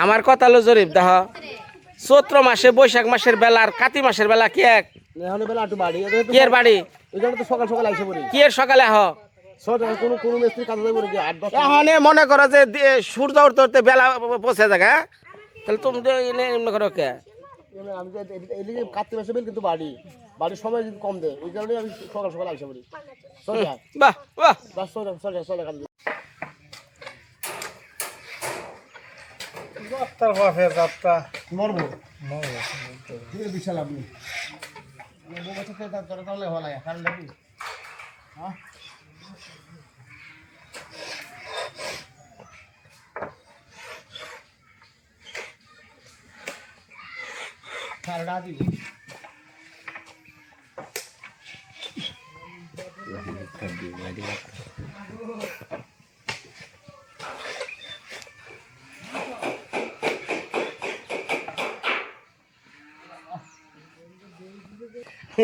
আমার কথা হলো জরিপ দেখ, চৈত্র মাসে বৈশাখ মাসের বেলা আর কাতি মাসের বেলা কি এক? বেলা একটু বাড়ি কি এর বাড়ি? এখানে তো সকাল সকাল আইসে পড়ি কি এর সকালে হ? কোনো কোনো মিস্ত্রি কাজ যাবে নাকি 8-10 এখন মনে করো যে সূর্য উঠতে উঠতে বেলা পৌঁছে যাবে, তাহলে তুমি তো এমনি করো কে? আমি যে এদিকে কাটতে বসে কিন্তু বাড়ির সময় যদি কম দেয় ওই কারণে আমি সকাল সকাল আইসে পড়ি। চল যা বাহ বাহ, বাস চল কাজ যাত্রা বাফে যাত্রা মরবো বিশাল আপনি তাহলে হল কারণ নাকি হ্যাঁ সারডা দিব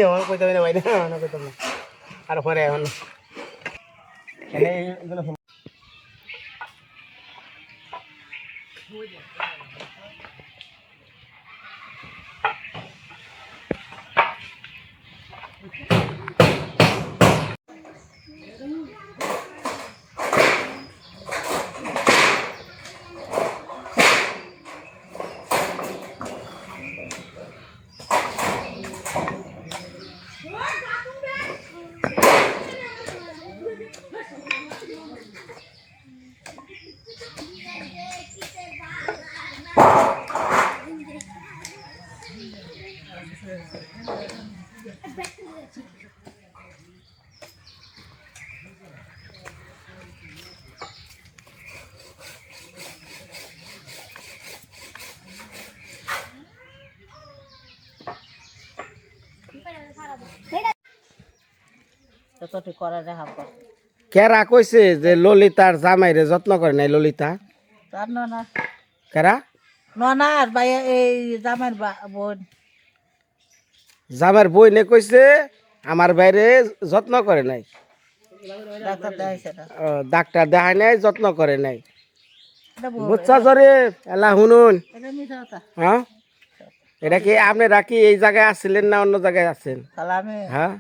আমার কইতে হবে না ভাই না কইতাম না আর পরে এখন এগুলো কেরা কইছে যে ললিতার জামাইরে যত্ন করে নাই? ললিতা তার ননা কেরা? ননার ভাই এই জামাইর বোন জামাইর বই নে কইছে আমার বাইরে যত্ন করে নাই। ডাক্তার দেখাইছে না ডাক্তার দেখায় নাই, যত্ন করে নাই। এটা বুঝছা জরে এলা শুনুন, এটা মিথ্যা কথা। হ্যাঁ এটা কি আপনি রাখি এই জায়গায় আসছিলেন না অন্য জায়গায় আছেন? তাহলে আমি হ্যাঁ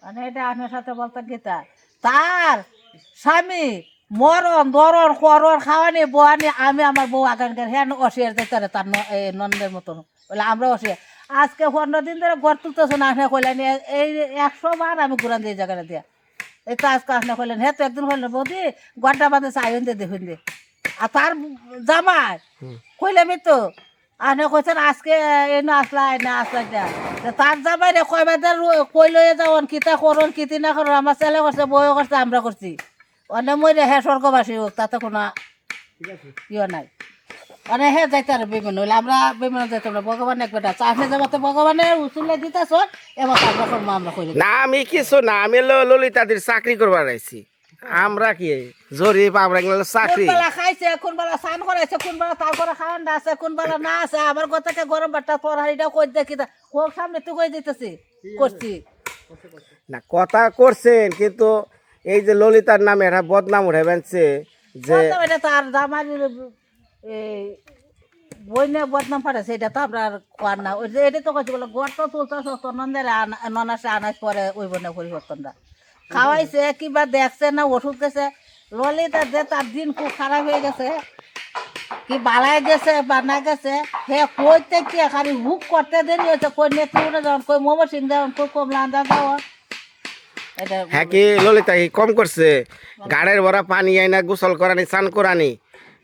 মানে এটা আপনার সাথে বলতে গীতা তার স্বামী মরণ দরণ করণ খাওয়ানি বোয়ানি আমি আমার বউ আগানকার হ্যাঁ অসিয়ার দিতে তার নন্দের মতন বলে আমরা অসিয়ার আজকে 15 দিন ধরে ঘর তুলতেছে না আপনি কইলেন এই 100 বার আমি ঘুরান দিয়ে জায়গাটা দিয়া এই তো আজকে আপনি কইলেন হ্যাঁ তো একদিন কইলেন বৌদি ঘরটা বাঁধে চাইন দিয়ে দেখুন দিয়ে আর তার জামাই কইলামই তো আপনি কইছেন আজকে এই না আসলা তার জামাই রে কয়বার কই লয়ে যাওন কিতা করুন কিতি না করুন আমার ছেলে করছে বউ করছে আমরা করছি অনেক মই রে হ্যাঁ স্বর্গবাসী হোক তাতে কোনো ইয়ে নাই মানে হ্যাঁ যাইতে আর বেমেন হইলে আমরা বেমেন যাইতাম না ভগবান এক বেটা চাষে যাবো ভগবানের উচুলে দিতেছ এবার আমরা করবো আমরা করি না আমি কিছু না, আমি ললিতাদের চাকরি করবার আইছি। আমরা কি জরিপ আমরা চাকরি কোনবেলা খাইছে কোনবেলা স্নান করাইছে কোনবেলা তারপরে খাওয়ানটা আছে কোনবেলা না আছে আমার কথাকে গরম বাট্টা তরহারিটা কই দেখি হোক সামনে তুই কই দিতেছি করছি না কথা করছেন, কিন্তু এই যে ললিতার নামে একটা বদনাম উঠে বেনছে যে এটা তার জামাই এই বইনে বদনাম পাঠাচ্ছে এটা তো আপনার কর না ওই যে এটা তো কইছে বলে গড় তো তুলতেছ তোর নন্দের ননাসে আনাজ পরে ওই বনে পরিবর্তনটা খাওয়াইছে কিবা দেখছে না ওষুধ গেছে ললিতা যে তার দিন খুব খারাপ হয়ে গেছে কি বালাই গেছে বা না গেছে হে কইতে কি খালি হুক করতে দেরি হয়েছে কই নেত্রী যাওয়ান কই মোমো সিং যাওয়ান কই কমলা আন্দা যাওয়ান এটা হ্যাঁ কি ললিতা কি কম করছে? গাড়ের ভরা পানি আইনা গোসল করানি চান করানি,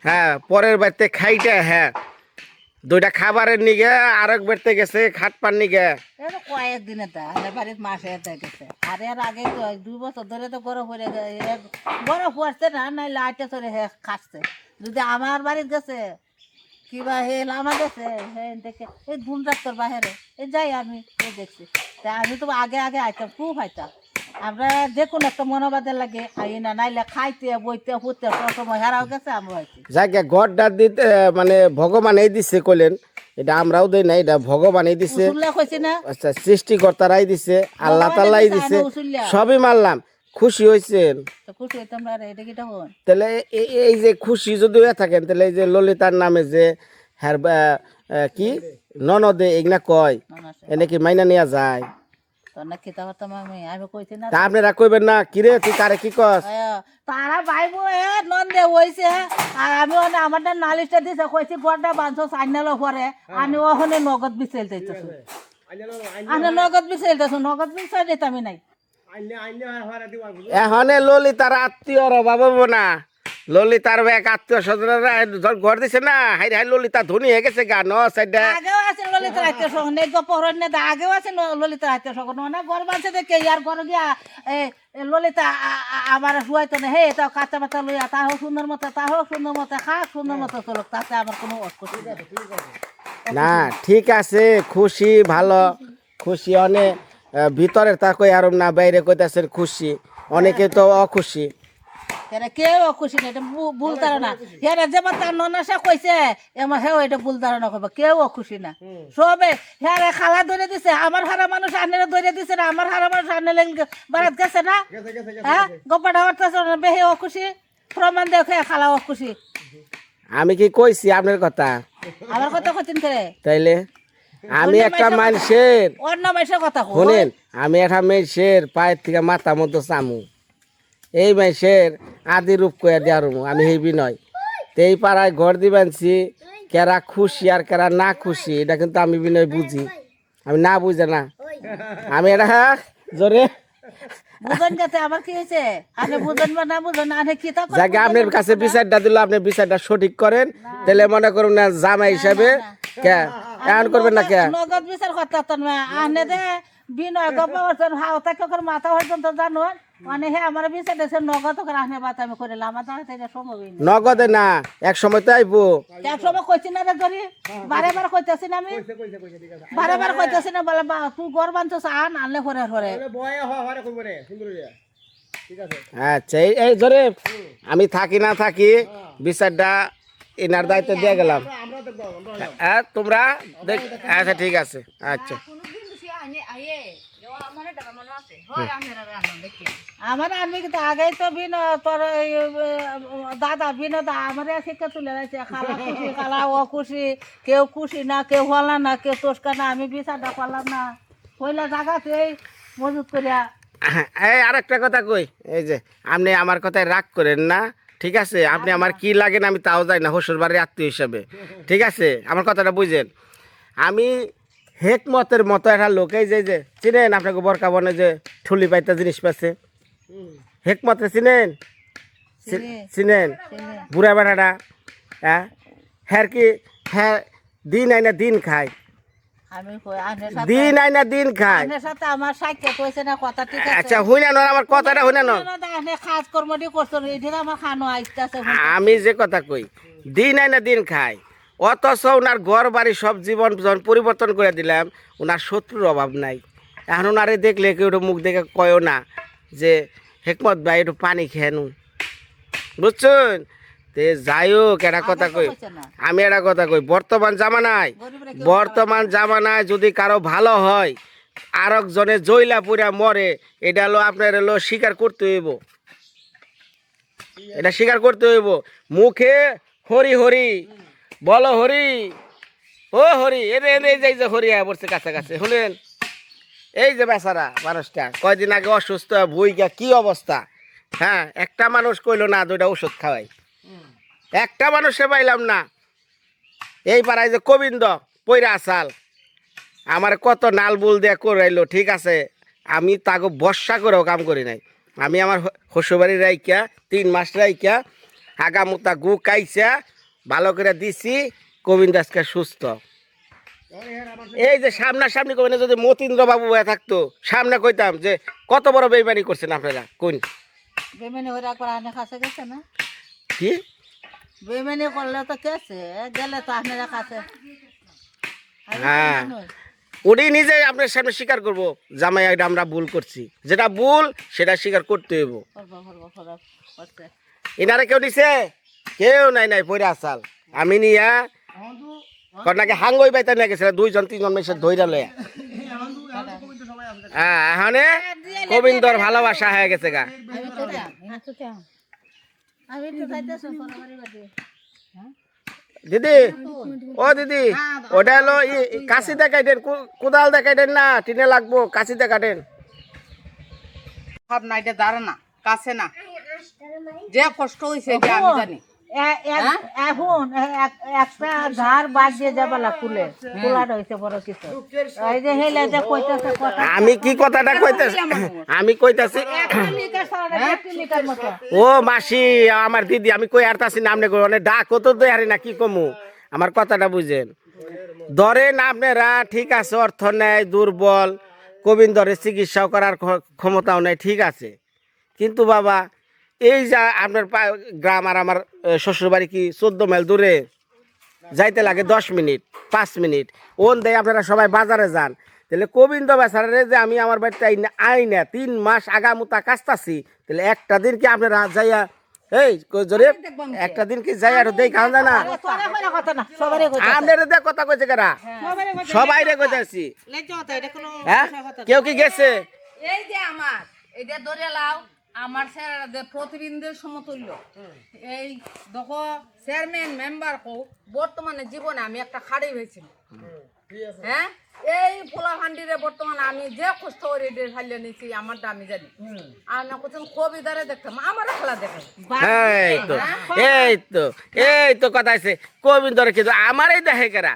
হ্যাঁ পরের বাড়িতে খাইটা, হ্যাঁ 2টা খাবারের নিগে আরেক বাড়িতে গেছে খাট পান নিগে। এটা কয়েকদিনে তা বাড়ির মাসে এটা গেছে আর এর আগে তো 2 বছর ধরে তো গরম হয়ে গরম পড়ছে না নাই লাইটে চলে হে খাচ্ছে যদি আমার বাড়িতে গেছে কিবা হে লামা গেছে হে দেখে এই ধুন ডাক্তার বাহিরে এই যাই আমি দেখছি তা আমি তো আগে আগে আইতাম খুব আইতাম আমরা যে কোনো একটা মনোবাদের লাগে আই না নাইলে খাইতে বইতে ফুটতে সব সময় হারাও গেছে আমরা আইছি যাকে গড়টা দিতে মানে ভগবান এই দিছে কইলেন, এটা আমরাও দেই না, এটা ভগবান এই দিছে। উসুল্লা কইছি না আচ্ছা সৃষ্টিকর্তারাই দিছে, আল্লাহ তাআলাই দিছে, সবই মানলাম, খুশি হয়েছেন? তো খুশি হইতাম না রে, এটা কি হন? তাহলে এই যে খুশি যদি হয়ে থাকেন তাহলে এই যে ললিতার নামে যে হ্যার কি ননদে এগুলা কয় এনে কি মাইনা নেওয়া যায়? তোর না খেতে পারতাম আমি কইছি না। তা আপনারা কইবেন না কিরে তুই কারে কি কস? তারা ভাইবো নন্দে হইছে আর আমি আমার নালিশটা দিছে কইছি গড়টা বাঁধছো সাইনাল পরে আমি ওখানে নগদ বিচাইল দিতেছো, আমি নগদ বিচাইল দিতেছো, নগদ বিচাই দিতে আমি নাই। এখনে ললিতার আত্মীয়র অভাব হবো না। ললিতার এক আত্মীয় স্বজনরা ঘর দিছে না, হাই হাই ললিতা ধনী হয়ে গেছে গা ন সাইডে। আগেও আছে ললিতার আত্মীয় স্বজন, নেই গপহর নেই আগেও আছে ললিতার আত্মীয় স্বজন, না ঘর বাঁধছে দেখে আর ঘর গিয়া ললিতা আমার শুয়াইতো না, হে তাও কাঁচা পাতা লইয়া তা হোক সুন্দর মতো, তা হোক সুন্দর মতো, খাক সুন্দর মতো চলুক, তাতে আমার কোনো অস্কুটি না ঠিক আছে, খুশি ভালো, খুশি অনেক ভিতরের তা কই আর না বাইরে কইতাছেন খুশি, অনেকে তো অখুশি। কেউ খুশি না, এটা ভুল ধারণা। হেরা যেমন তার ননাসা কইছে এমন হেও এটা ভুল ধারণা করবো, কেউ খুশি না। সবে হেরা খালা ধরে দিছে, আমার হারা মানুষ আনেরা ধরে দিছে না, আমার হারা মানুষ আনে বারাত গেছে না, হ্যাঁ গপ্পাটা হরতেছে না, বেহে খুশি প্রমাণ দেখে খালা খুশি। আমি কি কইছি আপনার কথা? আমার কথা কইতেন করে তাইলে আমি একটা মানুষের অন্য মানুষের কথা শুনেন, আমি একটা মানুষের পায়ের থেকে মাথা মতো চামু, এই মানুষের আদি রূপ কইয়া দেওয়ার আমি হেবি নয়। তো এই পাড়ায় ঘর দিবানছি, কেরা খুশি আর কেরা না খুশি এটা কিন্তু আমি বিনয় বুঝি, আমি না বুঝে না। আমি এটা জোরে বুঝন গেছে আমার কি হয়েছে, আপনি বুঝন বা না বুঝন আনে কি তা যাকে আপনার কাছে বিচারটা দিল, আপনি বিচারটা সঠিক করেন, তাহলে মনে করুন না জামাই হিসাবে কে এমন করবেন না কে নগদ বিচার করতে আনে দে বিনয় গপ্প করছেন হাও তাকে মাথা পর্যন্ত জানো মানে হে আমার বিচার দিয়েছে নগদ করে আনে বাত আমি করিলাম, আমার দ্বারা এটা সম্ভব হয়নি। নগদে না, এক সময় তো আইবো। এক সময় কইছি না রে ধরি, বারে বার কইতেছি না আমি, বারে বার কইতেছি না, বলে তুই গড় বাঁধছ আন আনলে পরে পরে। আচ্ছা এই ধরে আমি থাকি না থাকি বিচারটা এনার দায়িত্ব দিয়ে গেলাম। হ্যাঁ তোমরা দেখ, আচ্ছা ঠিক আছে, আচ্ছা আমার আনবি কিন্তু আগেই তো বিন তোর দাদা বিনোদা আমার শিক্ষা তুলে রাখছে, খালা খুশি খালা ও খুশি, কেউ খুশি না, কেউ হলা না, কেউ তোষকা না, আমি বিচারটা করলাম না পয়লা জায়গাতেই মজুত করিয়া। এই আরেকটা কথা কই, এই যে আপনি আমার কথায় রাগ করেন না, ঠিক আছে? আপনি আমার কি লাগেন আমি তাও যাই না, শ্বশুর বাড়ির আত্মীয় হিসাবে, ঠিক আছে? আমার কথাটা বুঝেন। আমি হেকমতের মতো একটা লোক, এই যে চিনেন আপনাকে বরকা বনে যে ঠুলি পাইতা জিনিস পাচ্ছে, হেকমতে চিনেন? চিনেন বুড়া বেড়াটা? হ্যাঁ হ্যাঁ কি হ্যাঁ দিন আইনা দিন খায়, আমি আনের সাথে দিন আইনা দিন খায়। আনের সাথে আমার সাক্ষাৎ হয়েছে না, কথা ঠিক আছে। আচ্ছা হইনা নয়, আমার কথাটা হইনা নয়, আনে কাজ কর্মটি করছো এটা আমার খানো আইতাছে। আমি যে কথা কই দিন আইনা দিন খায়, অথচ ওনার ঘর বাড়ি সব জীবন যখন পরিবর্তন করে দিলাম, ওনার শত্রুর অভাব নাই। এখন ওনারে দেখলে কেউ একটু মুখ দেখে কয়ও না যে হেকমত ভাই একটু পানি খেয়ে নুন, বুঝছেন? তে যাই হোক একটা কথা কই, আমি একটা কথা কই, বর্তমান জামানায় যদি কারো ভালো হয় আর একজনে জইলা পুরা মরে, এটা হলো আপনার হলো স্বীকার করতে হইব, এটা স্বীকার করতে হইব। মুখে হরি হরি বলো হরি, ও হরি এনে এনে এই যে হরি আয়া পড়ছে কাছাকাছি, হলেন? এই যে বেচারা মানুষটা কয়দিন আগে অসুস্থ ভুইগা কি অবস্থা, হ্যাঁ একটা মানুষ কইলো না দুইটা ওষুধ খাওয়াই, একটা মানুষে পাইলাম না। এই পাড়ায় যে গোবিন্দ পৈরা আসাল আমার কত নাল বুল দিয়ে করাইলো, ঠিক আছে? আমি তাকে বর্ষা করেও কাম করি নাই, আমি আমার শ্বশুরবাড়ি রাইকা 3 মাস রাইকা আগামুতা গু কাইছা ভালো করে দিছি, গোবিন্দ আজকে সুস্থ। এই যে সামনাসামনি গোবিন্দ যদি মতীন্দ্র বাবু হয়ে থাকতো, সামনে কইতাম যে কত বড় বেইমানি করছেন আপনারা, কোন বেমেনি হয়ে রাখবার আনে কাছে গেছে না, কি বেমেনি করলে তো কেছে গেলে তো আপনারা কাছে। হ্যাঁ উনি নিজে আপনার সামনে স্বীকার করবো জামাই এটা আমরা ভুল করছি, যেটা ভুল সেটা স্বীকার করতে হইব। এনারা কেউ দিছে? কেউ নাই, নাই পয়রা আসাল আমি নিয়া কন্যাকে হাঙ্গই বাইতে নিয়ে গেছিল, 2-3 জন মেসে ধৈরা লয়া। এখন গোবিন্দর ভালোবাসা হয়ে গেছে গা। আমি তো যাইতেছি পরাবাড়ি বাড়ি। দিদি, ও দিদি, ওটা হলো কাশিতে কাটেন, কোদাল দিয়ে কাটেন না, টিনে লাগবো, কাশিতে কাটেন। সব না, এটা দাঁড়া না, কাছে না, যে কষ্ট হয়েছে এটা আমি জানি। এখন একটা ধার বাদ দিয়ে যাবালা কুলে কুলাটা হয়েছে বড় কিছু এই যে হেলে যে কইতেছে কথা আমি কি কথাটা কইতেছি, আমি কইতাছি মতো ও মাসি আমার দিদি, আমি কই আরতাছি না, আপনি অনেক ডাক তো দেয় আরে না, কি কমু আমার কথাটা বুঝেন। ধরেন আপনারা ঠিক আছে, অর্থ নেই, দুর্বল, গোবিন্দরের চিকিৎসা করার ক্ষমতাও নেই, ঠিক আছে, কিন্তু বাবা এই যা আপনার গ্রাম আর আমার শ্বশুরবাড়ি কি 14 মাইল দূরে, যাইতে লাগে 10 মিনিট 5 মিনিট, ওন দেয় আপনারা সবাই বাজারে যান, তাহলে গোবিন্দ বেচারে যে আমি আমার বাড়িতে আই না 3 মাস আগামুতা কাজতাছি, তাহলে একটা দিন কি আপনারা যাইয়া এই জরিপ একটা দিন কি যাই আর দেই খাওয়া যায় না? আপনারা কথা কইছে কারা? সবাই রে কইতাছি। হ্যাঁ, কেউ কি গেছে? এই যে আমার এটা ধরে লাও, আমার স্যার প্রতিবিন্দের সমতুল্য, এই দেখো চেয়ারম্যান মেম্বার কো বর্তমানে জীবনে আমি একটা খাড়ি হয়েছিল। হ্যাঁ, এই পোলা ভান্ডিরে বর্তমানে আমি যে কষ্ট করে ফাইলে নিয়েছি আমারটা আমি জানি। আর না কোথাও কবিতারে দেখতাম, আমার খেলা দেখে। এই তো কথা আছে, গোবিন্দর কিন্তু আমারই দেখে কারা,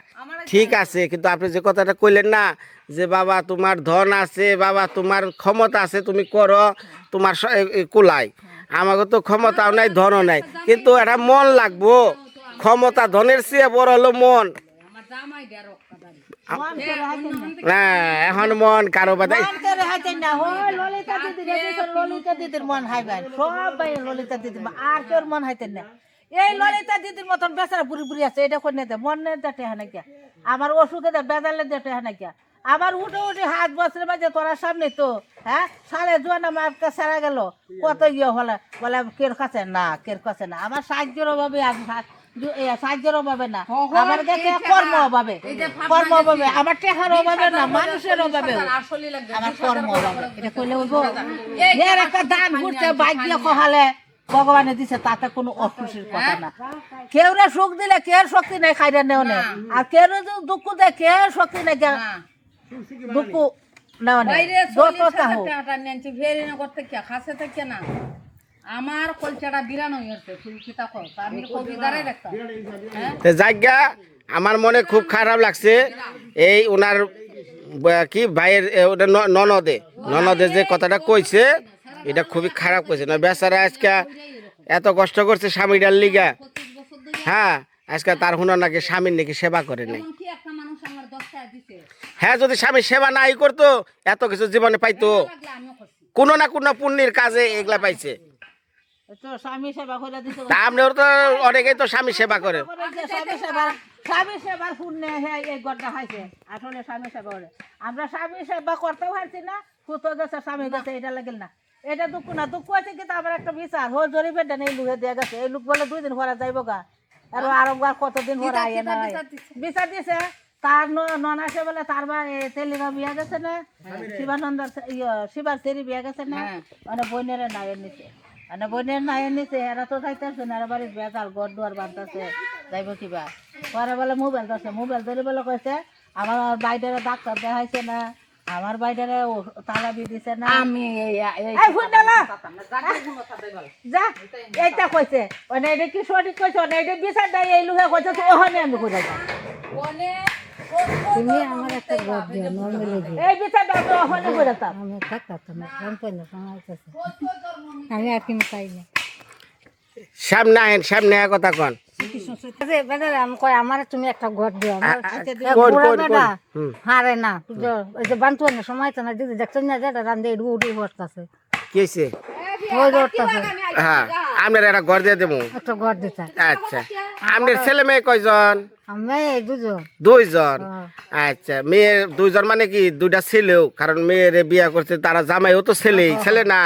ঠিক আছে, কিন্তু আপনি যে কথাটা কইলেন না যে বাবা তোমার ধন আছে, বাবা তোমার ক্ষমতা আছে, তুমি করো, তোমার কুলাই, আমাকে তো ক্ষমতাও নাই, ধনও নাই, কিন্তু এটা মন লাগবো, ক্ষমতা ধনের চেয়ে বড় হলো মন। হ্যাঁ, এখন মন কারো বাদে ললিতা দিদির মন হাইবেন সবাই, ললিতা দিদির আর কেউ মন হাইতেন না। এই ললিতা দিদির মতন বেচারা বুড়ি বুড়ি আছে, এটা করে নেতে মন নেতে হ্যাঁ নাকি, আমার অসুখে বেজালে দেটে হ্যাঁ নাকি, আবার উঠে উঠে হাত বছরের মাঝে তোরা সামনে তো হ্যাঁ সাড়ে জোয়ান আমার সারা গেল কত ইয়ে হলে বলে কের কাছে না, কের কাছে না, আমার সাহায্যের অভাবে সাহায্যের অভাবে না, আমার কাছে কর্ম অভাবে, কর্ম অভাবে, আমার টেকার অভাবে না, মানুষের অভাবে, আমার কর্ম অভাবে। এটা কইলে হইবো? এর একটা দান ঘুরছে বাইক দিয়ে কহালে ভগবানে দিছে, তাতে কোনো অখুশির কথা না। কেউ সুখ দিলে কেউ শক্তি নেই খাইরে নেও নেই, আর কেউ দুঃখ দেয় কেউ শক্তি নেই দুঃখ নেও নেই। আমার কলচাটা বিরান হয়েছে, আমি কবিতারে দেখতাম। জায়গা আমার মনে খুব খারাপ লাগছে, এই ওনার কি ভাইয়ের ওটা ননদে যে কথাটা কইছে, এটা খুবই খারাপ কইছে না, বেচারা আজকে এত কষ্ট করছে স্বামীটার লিগা, হ্যাঁ আজকে তার হুনার নাকি স্বামীর নাকি সেবা করে নাই। হ্যাঁ, যদি স্বামী সেবা নাই করতো এত কিছু জীবনে পাইতো, কোনো না কোনো পুণ্যের কাজে এগুলা পাইছে। স্বামী সেবা করে দিতে আপনার তো অনেকেই তো স্বামী সেবা করে, স্বামী সেবার পুণ্যে এই গড়টা খাইছে, আসলে স্বামী সেবা করে। আমরা স্বামী সেবা করতেও পারছি না, কুতো গেছে স্বামী গেছে, এটা লাগিল না, এটা দুঃখ না, দুঃখ আছে কিন্তু আমার একটা বিচার হো জরিপের ডানে এই লুকে দেওয়া গেছে, এই লোক বলে 2 দিন পরে যাইব গা, আর আরো কতদিন পরে আইয়ে না বিচার দিছে। তার ননাসে বলে তার বা তেলিমা বিয়া গেছে না, শিবানন্দার শিবার সেরি বিয়া গেছে না, মানে বোনের নায়ের নিচে, মানে বোনের নায়ের নিচে এরা তো যাইতেছে না, এরা বাড়ির বেতাল গড় দুয়ার বাঁধতেছে, যাইব কিবা পরে বলে মোবাইল ধরছে, মোবাইল ধরে বলে কইছে আমার বাইরে ডাক্তার দেখাইছে না, আমার বাইরে তালা দিয়ে দিছে না, আমি যা এইটা কইছে, মানে এটা কি সঠিক কইছে, এটা বিচার দেয় এই লোকে কইছে, তো ওখানে আমি করে যাই তুমি আমার একটা ঘর দিও নরমালি দিও, এই বিচারটা আমি ওখানে করে যাতাম, আমি থাকতাম না জানতেন না শোনাইতেছে, আমি আর কিনে চাই না। সামনে কথা কন, আমার তুমি একটা ঘর দিও, হারে না ওই যে বান্ধব না সময় তো না, দিদি দেখছেন না যেটা রান্ধে উড়ি বসতেছে কেছে, ওই রোডটাছে, হ্যাঁ আপনার একটা ঘর দিয়ে দেবো, একটা ঘর দিতে। আচ্ছা, আপনার ছেলে মেয়ে কয়জন? মেয়ে 2 2জন। আচ্ছা, মেয়ে 2জন মানে কি 2টা ছেলেও, কারণ মেয়ের বিয়া করছে তারা জামাইও তো ছেলেই, ছেলে না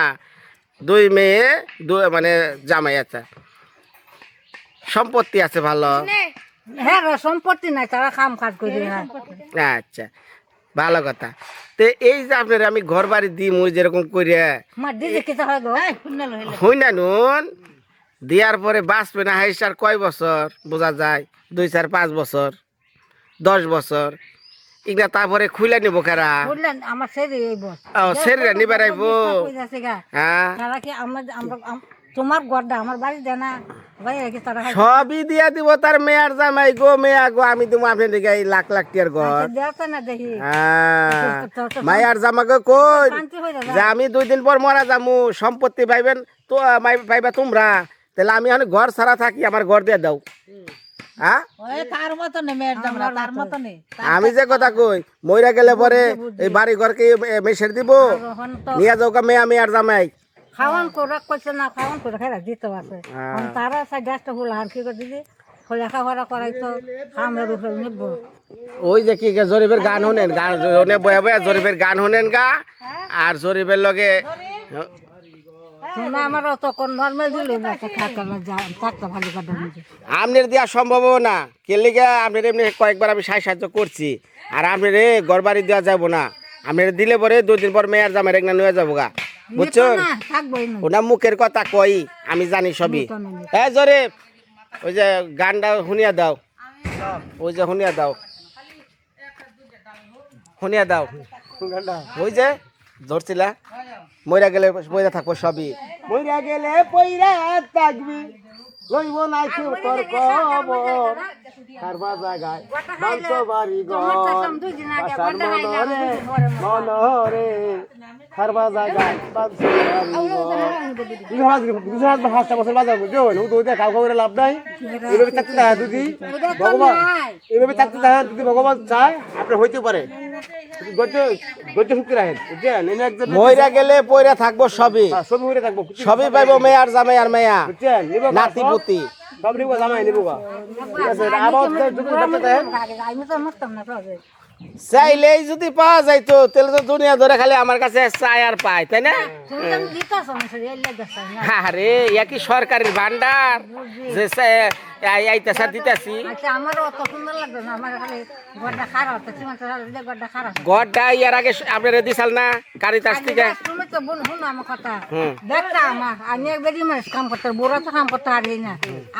2 মেয়ে 2 মানে জামাই। আচ্ছা, সম্পত্তি আছে ভালো? হ্যাঁ সম্পত্তি নাই, তারা কাম কাজ করে। আচ্ছা, ভালো কথা। তে এই যে আপনার আমি ঘর বাড়ি দিই মুই যেরকম করিয়া আমার দিদি কিতা হয় গো শুনলে হইলে হই না নুন দেওয়ার পরে বাঁচবে না হাইস আর কয় বছর বোঝা যায় 2 4 5 বছর 10 বছর ইগনা তারপরে খুলে নিব কারা বললেন আমার সেরি হইব ও সেরিরা নিবে রাইব কইতাছে গা হ্যাঁ তারা কি আমরা তোমার গড়টা আমার বাড়ি দেয় না ভাই কি তারা সবই দিয়া দিব তার মেয়ার জামাই গো মেয়া গো আমি দিব আপনার দিকে এই লাখ লাখ টিয়ার ঘর দেখতে না দেখি হ্যাঁ মায়ার জামাকে কই শান্তি হয়ে যাবে যে আমি 2 দিন পর মরা যামু সম্পত্তি পাইবেন তো পাইবা তোমরা তাহলে আমি এখন ঘর ছাড়া থাকি আমার ঘর দিয়ে দাও হ্যাঁ ওই তার মত নেই মেয়ের জামরা তার মত নেই আমি যে কথা কই মইরা গেলে পরে এই বাড়ি ঘরকে মেসের দিব তখন তো নিয়ে যাও কা মেয়া মেয়ার জামাই খাওয়ান করে কইছে না খাওয়ান করে খাই দিতে আছে তারা সাই গাছটা হলো আর কি করে দিদি লেখা পড়া করাই তো আমরা রূপে নিব ওই যে কি জরিফের গান শুনেন গান শুনে বয়া বয়া জরিফের গান শুনেন গা আর জরিফের লগে শোনা আমার তখন নর্মাল দিলে না থাকতে না থাকতে ভালো কাটা নিজে আপনার দেওয়া সম্ভব না কেলিগা আপনার এমনি কয়েকবার আমি সাহায্য করছি আর আপনার ঘর বাড়ি দেওয়া যাবো না আপনার দিলে পরে 2 দিন পর মেয়ার জামাই রেগনা নিয়ে যাবো গা বুঝছেন না থাকবোই না ওনা মুখের কথা কই আমি জানি সবই হ্যাঁ জরিফ ওই যে গানটা শুনিয়া দাও ওই যে শুনিয়া দাও শুনিয়া দাও ওই যে ধরছিলা মইরা গেলে মইরা থাকবো সবই মইরা গেলে পইরা থাকবি লইব না কেউ তোর খবর কারবা জায়গায় বাঞ্চ বাড়ি ঘর বাসার মনরে কারবা জায়গায় বাঞ্চ বাড়ি ঘর গুজরাট হাসটা বছর বাজার বুঝে হইল দুইটা কাউ কাউরে লাভ নাই এভাবে থাকতে দেখা দিদি ভগবান এভাবে থাকতে দেখা দিদি ভগবান চায় আপনার হইতে পারে মইরা গেলে পয়রা থাকবো সবই সবই পাইবো মেয়ার জামাই আর মেয়া নাতি পুতি সব নিবো জামাই নিবো আমি তো নষ্টাম না সহজে চাইলেই যদি পাওয়া যাইতো তাহলে তো দুনিয়া ধরে খালি আমার কাছে চায় আর পায় তাই না তুমি তো দিতাছ না সরি এলে গেছ না আরে ইয়া কি সরকারের ভান্ডার যে আইতাছে দিতাছি আচ্ছা আমারও অত সুন্দর লাগবে না আমার খালি গড়টা খারাপ হচ্ছে সিমেন্ট গড়টা খারাপ ঘরটা ইয়ার আগে আপনারা দিছাল না কারিতাস থেকে তুমি তো বোন শুনো আমার কথা দেখতা আমার আমি একবারই মানুষ কাম করতে বুড়া তো কাম করতে পারি না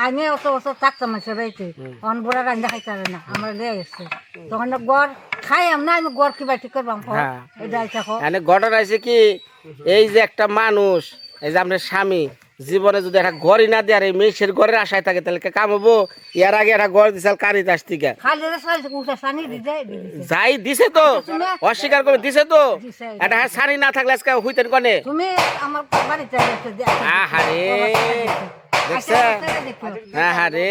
আমি অত অত থাকতাম মানুষের বাড়িতে অন বুড়া রান্না খাইতে পারে না আমার লেগে এসছে তখন গড় খাই না আমি গড় কিবা ঠিক করবাম এটা দেখো মানে ঘটনা আছে কি এই যে একটা মানুষ এই যে আপনার স্বামী জীবনে যদি একটা ঘরই না দেয় আর এই মেয়ের ঘরের আশায় থাকে তাহলে কাম হবো ইয়ার আগে একটা ঘর দিছাল কারিতাস থেকে খালি উঠে সানি দিতে যাই দিছে তো অস্বীকার করে দিছে তো এটা সারি না থাকলে আজকে হইতেন কনে তুমি আমার বাড়িতে আহারে দেখছে আহারে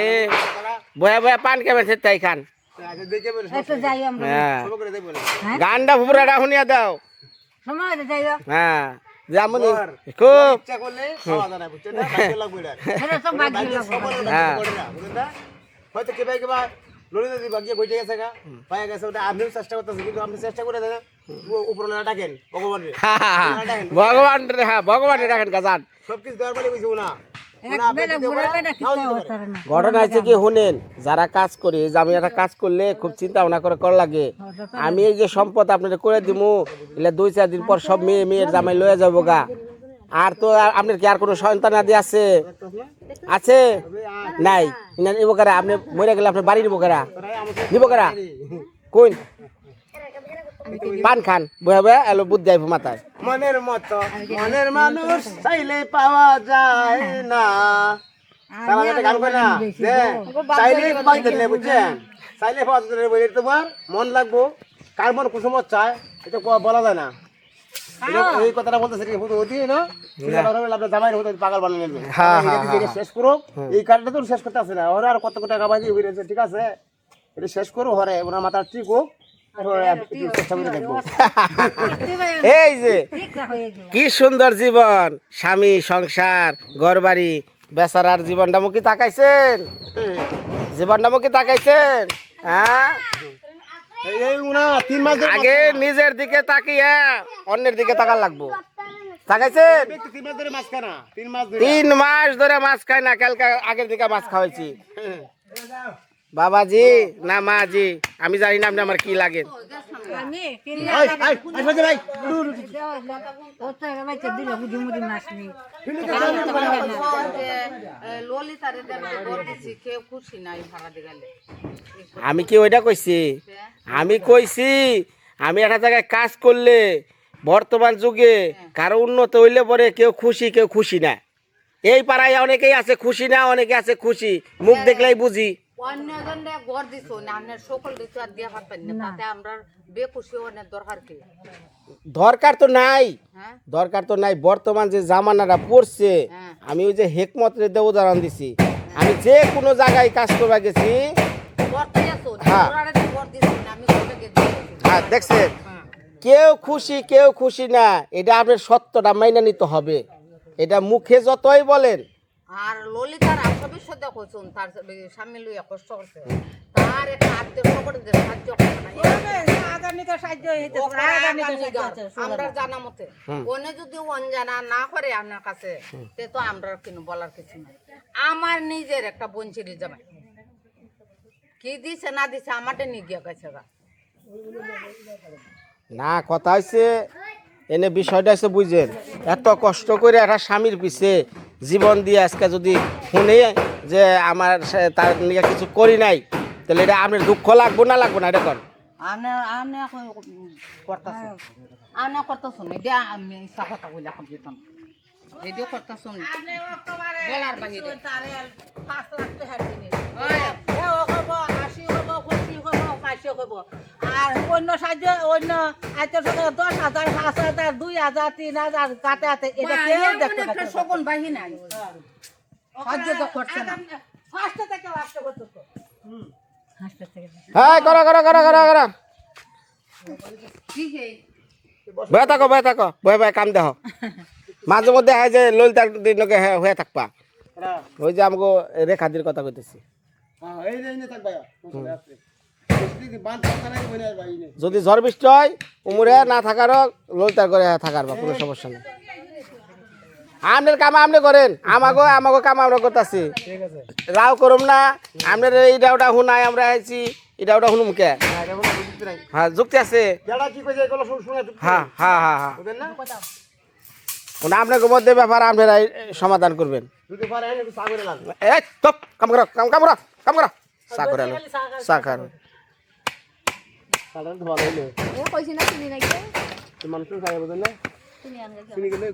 বয়া বয়া পান কেমন তাই খান যাই আমরা হ্যাঁ গানটা ফুপুরাটা শুনিয়া দাও সময় যাই হ্যাঁ যেমন খুব এটা তো বাকি হ্যাঁ হয়তো কেবা কেবা লড়িতে দিবা গিয়ে বইতে গেছে গা পায়ে গেছে ওটা আপনিও চেষ্টা করতেছেন কিন্তু আপনি চেষ্টা করে দেন উপরওয়ালা ডাকেন ভগবান রে ভগবান রে হ্যাঁ ভগবান রে রাখেন গাজান সবকিছু দেওয়ার পরে বুঝবো না ঘটনা আছে কি শুনেন যারা কাজ করি যে আমি একটা কাজ করলে খুব চিন্তা ভাবনা করে করা লাগে আমি এই যে সম্পদ আপনাদের করে দিমু এলে 2 4 দিন পর সব মেয়ের জামাই লয়ে যাবো গা আর তো আপনার কি আর কোনো সন্তান আদি আছে আছে নাই নিব কারা আপনি মরে গেলে আপনার বাড়ি নিব কারা কোন পান খান বয়া বয়া এলো বুদ্ধি আইব মাথায় মনের মতো মনের মানুষ চাইলে পাওয়া যায় না গান কই না যে চাইলে পাইতে নেই বুঝছেন চাইলে পাওয়া যায় বলে তোমার মন লাগবো কার মন কুসুমত চায় এটা বলা যায় না এই কথাটা বলতেছে কি হুতো হতি না আপনার জামাই হতো পাগল বানিয়ে নেবে শেষ করো এই কাজটা তো শেষ করতে আসে না ওরা আর কত টাকা বাজি হইছে ঠিক আছে এটা শেষ করো হরে ওনার মাথার ঠিক হোক এই যে কি সুন্দর জীবন স্বামী সংসার ঘর বাড়ি বেচারার জীবনটা মুখে তাকাইছেন জীবনটা মুখে তাকাইছেন হ্যাঁ আগে নিজের দিকে তাকিয়ে অন্যের দিকে তাকার লাগবো তাকাইছেন 3 মাস ধরে মাছ খায় না কালকে আগের দিকে মাছ খাওয়াইছি বাবাজি না মাজি আমি জানি না আপনি আমার কি লাগে আমি ভাই ললিতারে দিছি কেউ খুশি নাই ভাড়া দিয়ে গেলে আমি কি ওইটা কইছি আমি কইছি আমি একটা জায়গায় কাজ করলে বর্তমান যুগে কারো উন্নত হইলে পরে কেউ খুশি না এই পাড়ায় অনেকেই আছে খুশি না অনেকে আছে খুশি মুখ দেখলেই বুঝি অন্যজনে গড় দিছো না আপনার সকল দিতে আর দিয়া পারতেন না তাতে আমরা বেখুশি অনেক দরকার কি দরকার তো নাই হ্যাঁ দরকার তো নাই বর্তমান যে জামানাটা পড়ছে হ্যাঁ। আমি ওই যে হেকমত রে উদাহরণ দিছি আমি যে কোনো জায়গায় কাজ করবা গেছি গড় দিয়েছো হ্যাঁ। ওরারে তো গড় দিছো না আমি কইলে গেছি হ্যাঁ দেখছেন কেউ খুশি না এটা আপনার সত্যটা মাইনা নিতে হবে এটা মুখে যতই বলেন আর ললিতার আত্মবিশ্বাস দেখুন তার স্বামী লইয়া কষ্ট করছে তার একটা আত্মীয় সকলে সাহায্য করছে না আমরা জানা মতে ওনে যদি অনজানা না করে আপনার কাছে তে তো আমরা কিন্তু বলার কিছু নাই আমার নিজের একটা বঞ্চিরি জামাই কি দিছে না দিছে আমারটা নিয়ে গিয়ে গেছে গা না কথা হচ্ছে এনে বিষয়টা হচ্ছে বুঝেন এত কষ্ট করে একটা স্বামীর পিছে জীবন দিয়ে আজকে যদি শুনে যে আমার তার নিয়ে কিছু করি নাই তাহলে এটা আপনার দুঃখ লাগবো না এটা কর আনে করতেছ এটা আমি ইচ্ছা কথা কইলে এখন যেতাম রেডিও করতেছ বলার বাহিরে আর অন্য সাহায্য অন্য আইতের সাথে 10,000 5,000 2,000 3,000 কাটে হাতে এটা কেউ দেখতে পাচ্ছে না। সকল বাহিনী নাই সাহায্য তো করছে না ফার্স্টে থেকে লাস্টে করতে তো ফার্স্টে থেকে হ্যাঁ করো কি হে বয়ে থাকো বয়ে কাম দেহ মাঝে মধ্যে হয় যে ললিতার দিনকে হয়ে থাকবা ওই যে আমাকে রেখাদির কথা কইতেছি এই যে থাক ভাই বান পাতা নাই বইনা ভাই যদি ঝড় বৃষ্টি হয় উমরে না থাকারও ললিতার করে থাকার বা কোনো সমস্যা নেই আপনার কাম আপনি করেন আমাকে কাম আমরা করতেছি রাও করুম না আপনার এইটা ওটা শুনাই আমরা আইছি এটা ওটা শুনুম কে এটা কোনো বুঝতে নাই হ্যাঁ যুক্তি আছে যারা কি কইছে এগুলো শুনে হ্যাঁ বুঝেন না আপনাকে মধ্যে ব্যাপার আপনারা সমাধান করবেন যদি পারে একটু সাগরে লাগ এই চপ কাম করো চা করে আলো চা খান সাধারণ ভালো হইলো এ কইছি না চিনি নাকি মানুষ খায় বুঝেন না চিনি আনগে চিনি গেলে